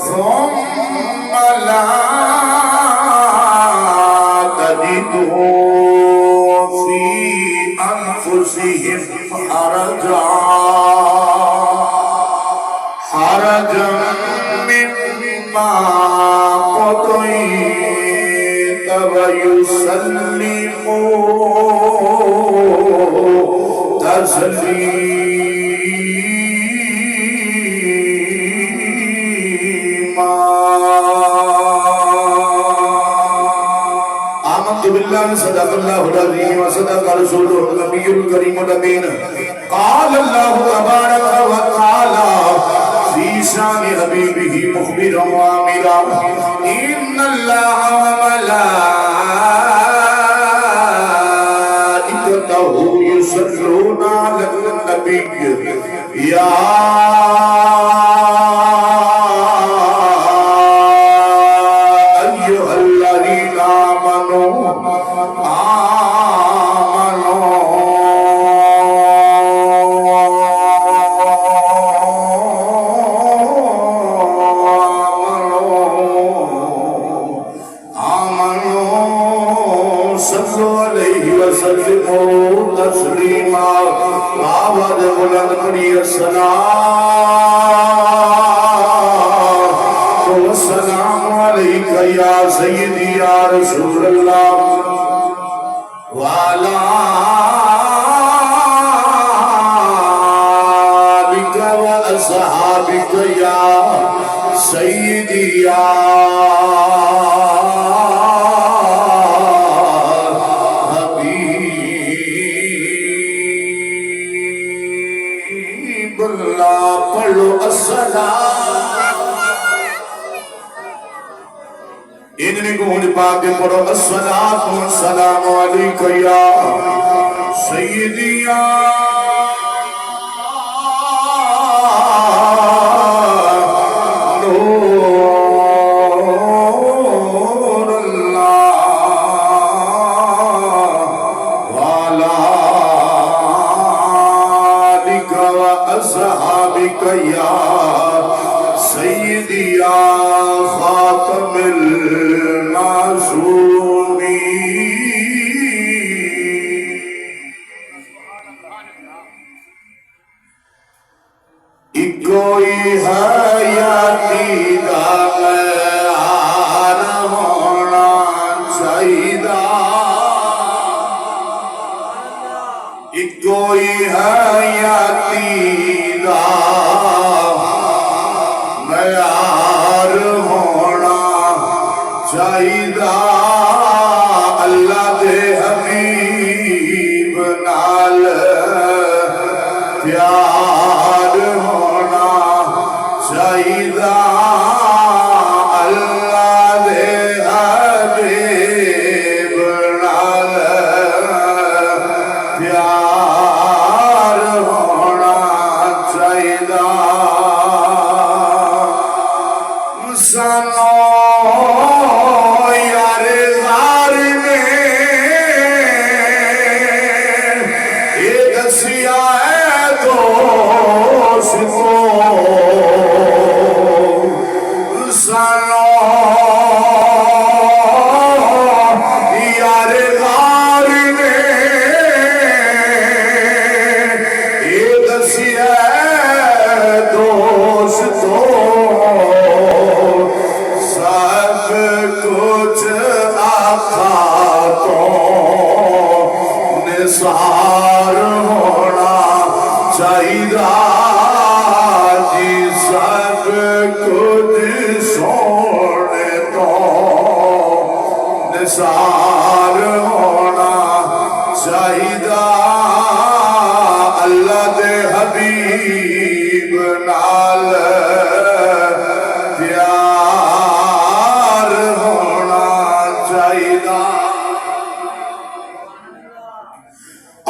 ثم لا تجدوا في أنفسهم حرجا مما قضيت ويسلموا تسليما. آمنت بالله صدق الله العظيم وصدق رسوله النبي الكريم الأمين. قال الله تبارك وتعالى في شان حبيبه مخبرا وآمرا إن الله وملائكته يصلون على النبي يا أيها الذين آمنوا صلوا عليه وسلموا تسليما. آواز بلند پڑھیے الصلاۃ والسلام علیک یا سیدی یا رسول اللہ وعلی آلک واصحابک یا سیدی یا پڑھو اتنے کو ہونے پاک پڑھو الصلاۃ والسلام علیک یا سیدی یا نور اللہ وعلی آلک وأصحابک یا سیدی یا خاتم المعصومین. کوئی حیاتی دا معیار ہونا چاہیدا کوئی حیاتی دا معیار ہونا چاہیدا. اللہ دے حبیب نال پیار ہونا چاہیدا. اللہ دے حبیب نال پیار ہونا چاہیدا. سانو یار غار نے یہ دسیا ہے دوستو سانو یار غار نے یہ دسیا ہے دوستو سب کچھ آقا تو نثار ہونا چاہیدا جی. سب کچھ سونے تو نثار ہونا چاہیدا. اللہ دے حبیب نال پیار ہونا چاہیدا.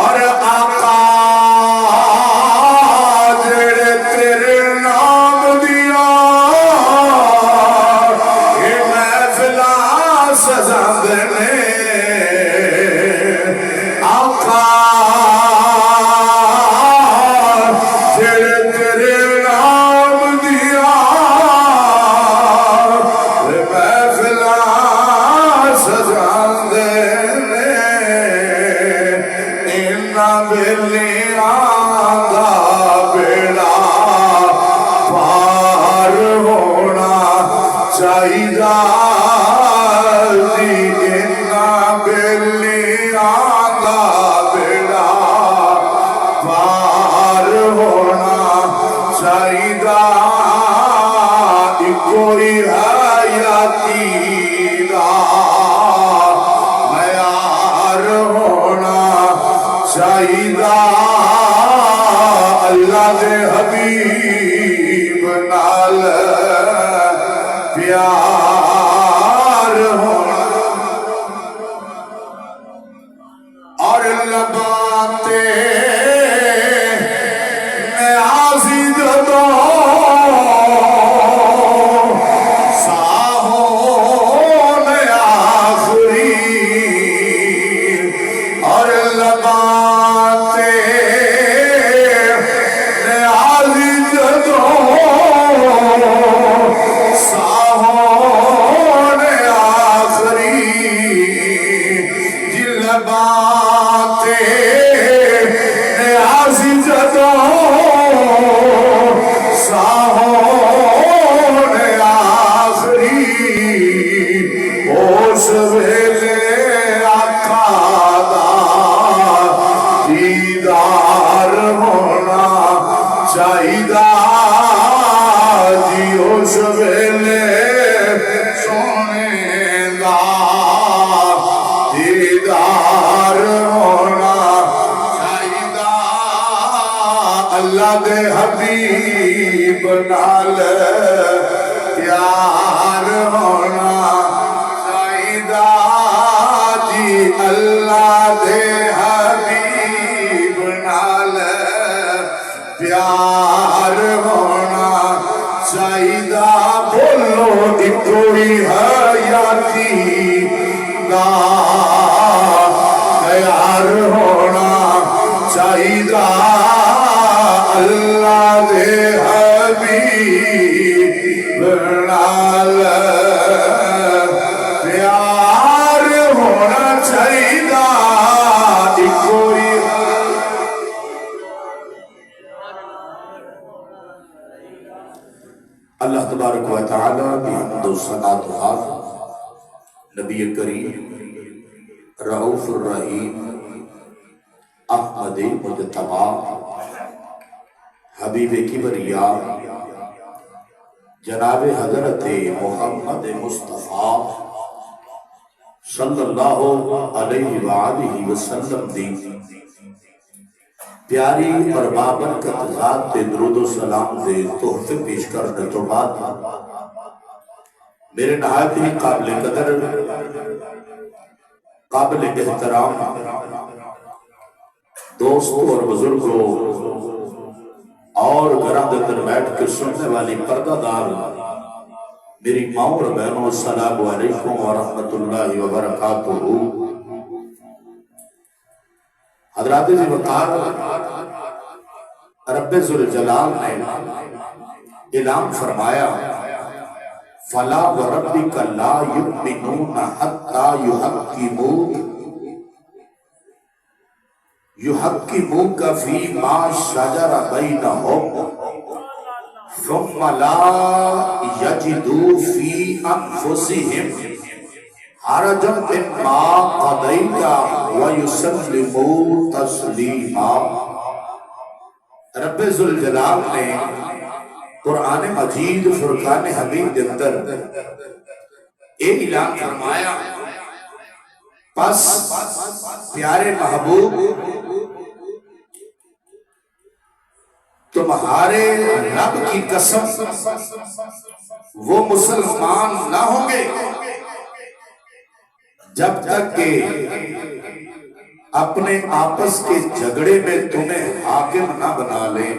اور آقا جڑے تیرے نام دیا یہ محفلاں سجاندے نے. آقا جڑے تیرے نام دیا سائیدہ دی اینا بیلیاں دا بیڑا پار ہونا سائیدہ کوئی حیاتی دا معیار ہونا چاہیدہ اللہ دے حبیب نال پیار ہونا اور لباتے نیازی جدو اللہ دے حبیب نال پیار ہونا چاہیدہ جی اللہ دے حبیب نال پیار ہونا چاہیدہ بولو کوئی حیاتی دا پیار ہونا چاہیدہ اللہ دے حبیب نال پیار ہونا چاہیدہ کوئی اللہ تبارک و تعالی کی حمد و ثنا نبی کریم رؤوف الرحیم احمد مجتبی حبیب کبریا جناب حضرت محمد مصطفیٰ صلی اللہ علیہ وآلہ وسلم دی پیاری اور بابرکت ذات تے درود و سلام دے تحفے پیش کرنے تو بعد میرے نہایت ہی قابل قدر قابل احترام دوستوں اور بزرگوں اور گھراں دے اندر بیٹھ کے سننے والی پردہ دار میری ماں اور بہنوں السلام علیکم ورحمۃ اللہ وبرکاتہ۔ حضرات جی وقار رب ذوالجلال نے اعلان فرمایا فَلَا وَرَبِّكَ لَا يُؤْمِنُونَ حَتَّى يُحَكِّمُوكَ فِيمَا شَجَرَ بَيْنَهُمْ ثُمَّ لَا يَجِدُوا فِي أَنفُسِهِمْ حَرَجًا مِّمَّا قَضَيْتَ وَيُسَلِّمُوا تَسْلِيمًا۔ رب ذوالجلال نے قرآن مجید فرقان حمید کے اندر ایک اعلان فرمایا پس پیارے محبوب تمہارے رب کی قسم وہ مسلمان نہ ہوں گے جب تک کہ اپنے آپس کے جھگڑے میں تمہیں حاکم نہ بنا لیں۔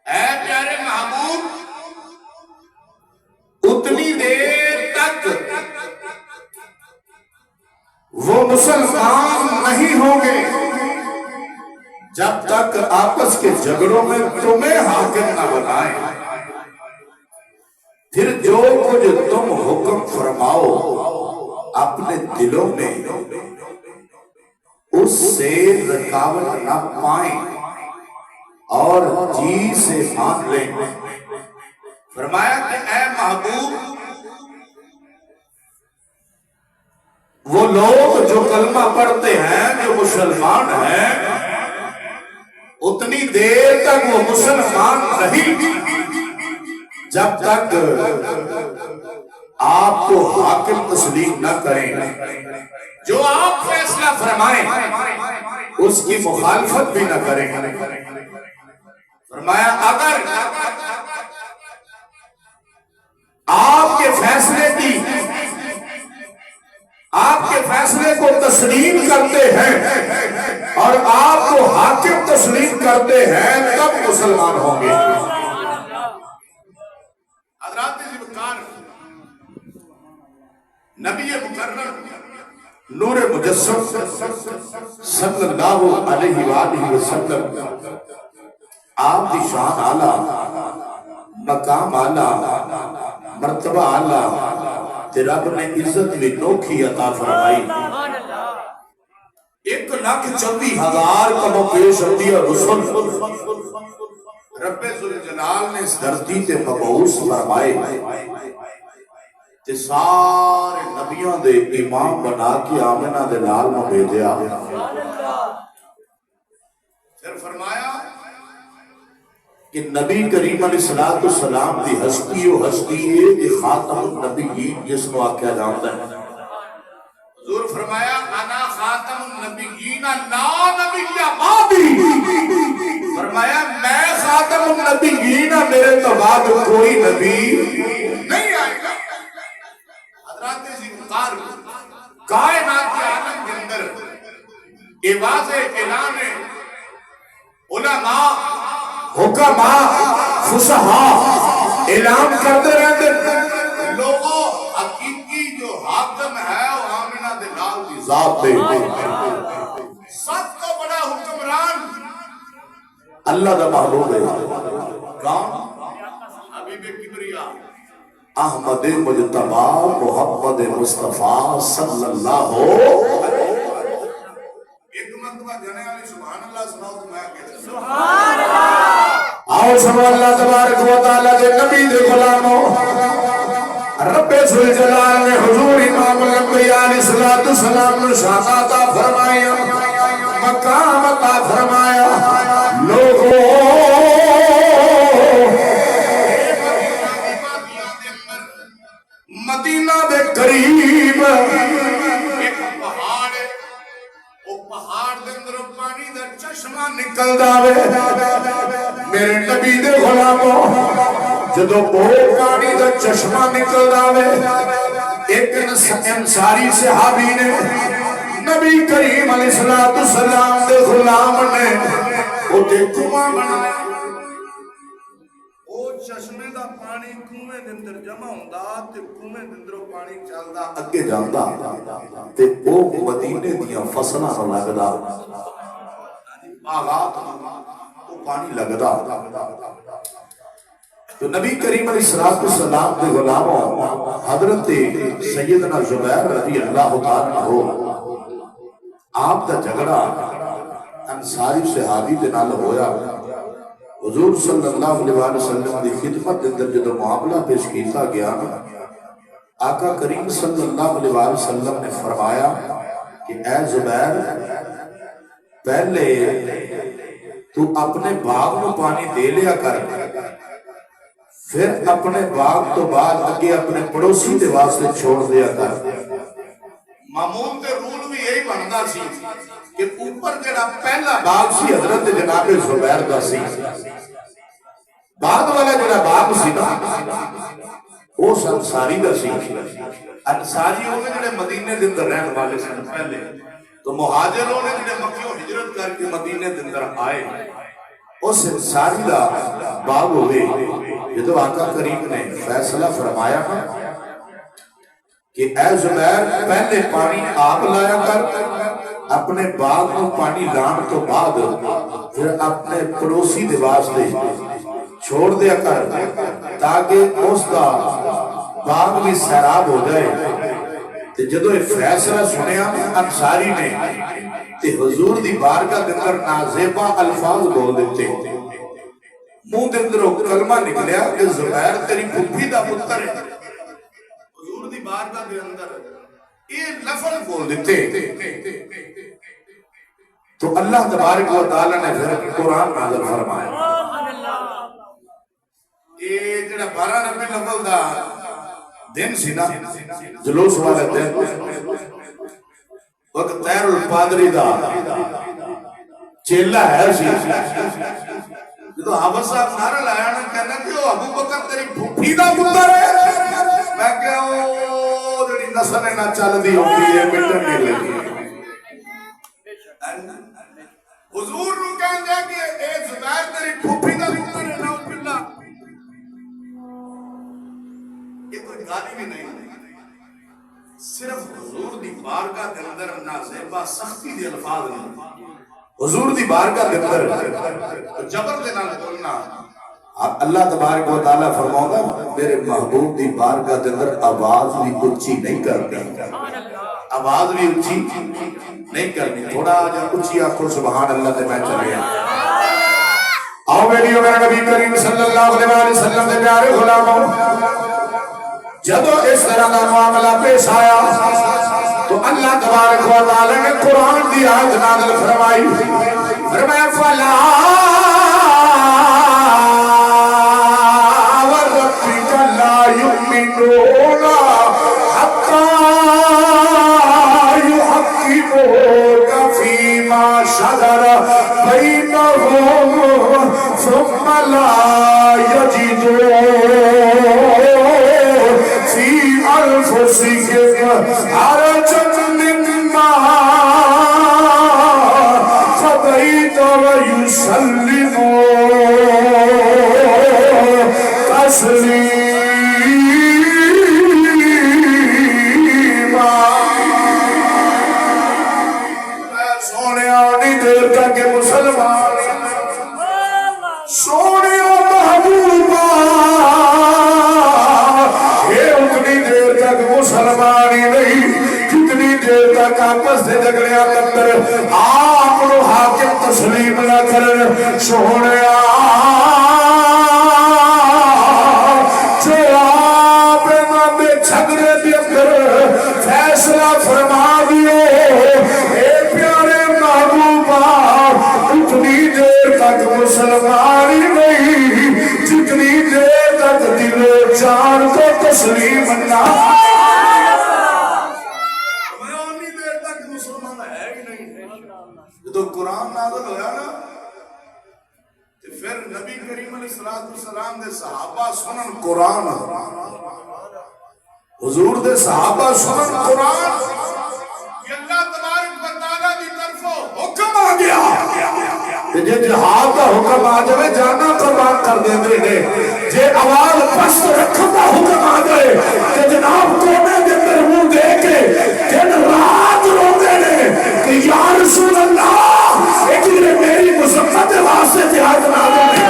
اے پیارے محبوب اتنی دیر تک وہ مسلمان نہیں ہوں گے جب تک آپس کے جھگڑوں میں تمہیں حاکم نہ بنائیں۔ پھر جو کچھ تم حکم فرماؤ اپنے دلوں میں اس سے رکاوٹ نہ پائیں اور جی سے مان لیں۔ فرمایا کہ اے محبوب، وہ لوگ جو کلمہ پڑھتے ہیں، جو مسلمان ہیں، اتنی دیر تک وہ مسلمان نہیں جب تک آپ کو حاکم تسلیم نہ کریں، جو آپ فیصلہ فرمائیں اس کی مخالفت بھی نہ کریں۔ فرمایا اگر آپ کے فیصلے کو تسلیم کرتے ہیں اور آپ کو حاکم تسلیم کرتے ہیں تب مسلمان ہوں گے۔ حضرات ذوالفقار نبی مکرم نور مجسم صلی اللہ علیہ وآلہ وسلم، آپ کی شان اعلیٰ، مقام اعلیٰ، مرتبہ اعلیٰ، تے رب نے عزت بھی نوکھی عطا فرمائی۔ 1,24,000 کم و بیش انبیاء رسول رب ذوالجلال نے اس دھرتی تے مبعوث فرمائے تے سارے نبیوں دے امام بنا کے آمنہ دے نال میں بھیجیا۔ پھر فرمایا کہ نبی کریم علیہ السلام دی ہستی و ہستی ہے کہ خاتم النبیین جس کو آکھا جانتا ہے۔ حضور فرمایا انا خاتم النبیین لا نبی بعدی، فرمایا میں خاتم النبیین، میرے تو بعد کوئی نبی نہیں آئے گا۔ حضرات ذوالفقار کائنات کے عالم کے اندر یہ واضح اعلان ہے، علماء، حکماء، فصحاء اعلان کرتے رہتے لوگوں، حقیقی جو حاکم ہے وہ آمنہ دے نال دی ذات دے، سب کو بڑا حکمران اللہ دا محبوب ہے۔ کون؟ حبیب کبریا احمد مجتبی محمد مصطفیٰ صلی اللہ ہو۔ ایک مرتبہ جانے والی سبحان اللہ سناؤ تو میں کہتا ہوں سبحان اللہ۔ آؤ سنو اللہ تبارک و تعالیٰ کے نبی دے غلاموں، رب ذوالجلال نے حضور امام الانبیاء علیہ السلام نے شان عطا فرمایا، مقام عطا فرمایا۔ لوگوں مدینہ دے قریب ایک پہاڑ ہے، وہ پہاڑ دے اندر پانی دا چشمہ نکل داوے۔ میرے نبی دے غلاموں، جدو وہ پانی دا چشمہ نکل داوے، ایک انصاری صحابی نے نبی کریم علیہ السلام دے غلام نے وہ دے کنواں بنایا۔ چشمے دا پانی کنویں دے اندر جمع ہوندا تے کنویں دے اندروں پانی چلدا اگے جاندا تے او مدینے دیاں فصلاں نوں لگدا، باغات او پانی لگدا۔ تو نبی کریم علیہ السلام دے غلاموں حضرت سیدنا زبیر رضی اللہ تعالی عنہ آپ دا جھگڑا انصاری صحابی دے نال ہویا۔ حضور صلی اللہ علیہ وسلم دی خدمت اندر جدو معاملہ پیش کیتا گیا، آقا کریم صلی اللہ علیہ وسلم نے فرمایا کہ اے زبیر، پہلے تو اپنے باغ میں پانی دے لیا کر، پھر اپنے باغ تو بعد اگے اپنے پڑوسی دے واسطے چھوڑ دیا کر۔ معمول تے رول بھی یہی بندا سی کہ اوپر جڑا پہلا باغ سی حضرت جناب زبیر دا سی، بعد والا جڑا باغ سی نا وہ انصاری دا سی۔ انصاری ہونے جڑے مدینے دے اندر رہن والے سن پہلے، تو مہاجر ہونے جڑے مکیوں ہجرت کر کے مدینے دے اندر آئے، اس انصاری دا باغ ہوئے۔ جدو آقا کریم نے فیصلہ فرمایا کہ اے زبیر، پہلے پانی آپ لایا کر، اپنے باغ کو پانی لان تو بعد پھر اپنے پڑوسی دے واسطے چھوڑ دیا کر، تاکہ اس کا باغ بھی سیراب ہو جائے۔ جدو یہ فیصلہ سنیا انصاری نے تے حضور دی بارگاہ دے اندر نازیبا الفاظ بول دیتے، منہ دے اندروں کلمہ نکلیا کہ زبیر تیری پھپھی دا پتر ہے. حضور دی بارگاہ دے اندر یہ لفظ بول دیتے تو اللہ تبارک و تعالی نے پھر قرآن نازل فرمایا. یہ جڑا 12 ربیع الاول دا دن سی نا جلوس والے دن وقت طاہر الپادری دا چیلا ہے سی جو حافظ صاحب نعرہ لایا نا کہنا کہ وہ ابو بکر تیری پھوپھی دا پتر ہے. میں کہ او جڑی نسل نہ چل دی ہوندی ہے مٹن نہیں لگی. حضور نو کہندا کہ اے زبیر تیری پھوپھی دا پتر ہے. نعوذ باللہ یہ کوئی گالی بھی نہیں صرف حضور دی بارگاہ دے اندر نازیبا سختی دے الفاظ نہیں. حضور دی بارگاہ دے اندر جبر دے نال بولنا. اللہ تبارک و تعالیٰ فرماؤں میرے محبوب دی بارگاہ دے اندر آواز بھی اچھی نہیں کرنی. آواز بھی اچھی نہیں کرنی. تھوڑا جا اچھی آنکھوں سبحان اللہ دے میں چلے ہیں. آؤ بیٹیوں میرا نبی کریم صلی اللہ علیہ وسلم دے پیارے غلاموں جب اس طرح کا معاملہ پیش آیا تو اللہ تبارک و تعالی نے قرآن دی آیت نازل فرمائی. فرمایا فلا وربک لا یؤمنون حتی یحکموک فیما شجر بینہم ثم لا یجدون فی انفسہم حرجا مما قضیت ویسلموا تسلیما. سونے آنی دیر تک مسلمان سونے محبوبہ یہ اتنی دیر تک مسلمانی نہیں جتنی دیر تک آپس سے جگڑیاں اندر آپ کو حاکم تسلیم نہ کرن. سونے جو آپ نامے جھگڑے دے اندر فیصلہ فرما دیو اے پیارے محبوبہ اتنی دیر تک مسلمانی نہیں جتنی دیر تک دل و جان کو تسلیم نہ. میں اتنی دیر تک مسلمان ہے ہی نہیں. تو قرآن نازل ہویا نا پھر نبی کریم علیہ السلام دے صحابہ سنن قرآن. حضور دے صحابہ سنن قرآن. یہ اللہ تبارک و تعالیٰ دی طرف حکم آ گیا جے جہاد کا حکم آ جائے جانا قربان کر دیں دے جے آواز پست رکھن کا حکم آ جائے کہ جناب کونے دے اندر منہ دے کے دن رات رو دے کہ یا رسول اللہ ایک دن میری مذمت واسطے جہاد نہ دے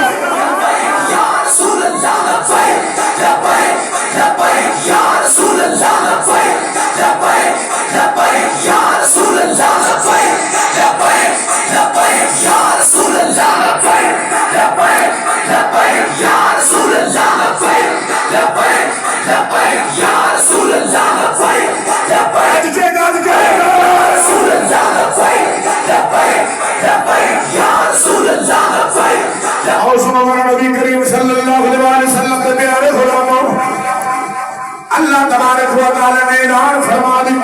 یا رسول اللہ لبیک لبیک لبیک یا رسول اللہ لبیک لبیک لبیک یا رسول اللہ لبیک لبیک لبیک یا رسول اللہ لبیک لبیک لبیک یا رسول اللہ لبیک لبیک لبیک یا رسول اللہ لبیک لبیک رسول اللہ لبیک لبیک لبیک یا رسول اللہ لبیک. اور سنو میرا نبی کریم صلی اللہ علیہ وسلم کے پیارے غلاموں اللہ تبارک و تعالی نے اعلان فرما دیا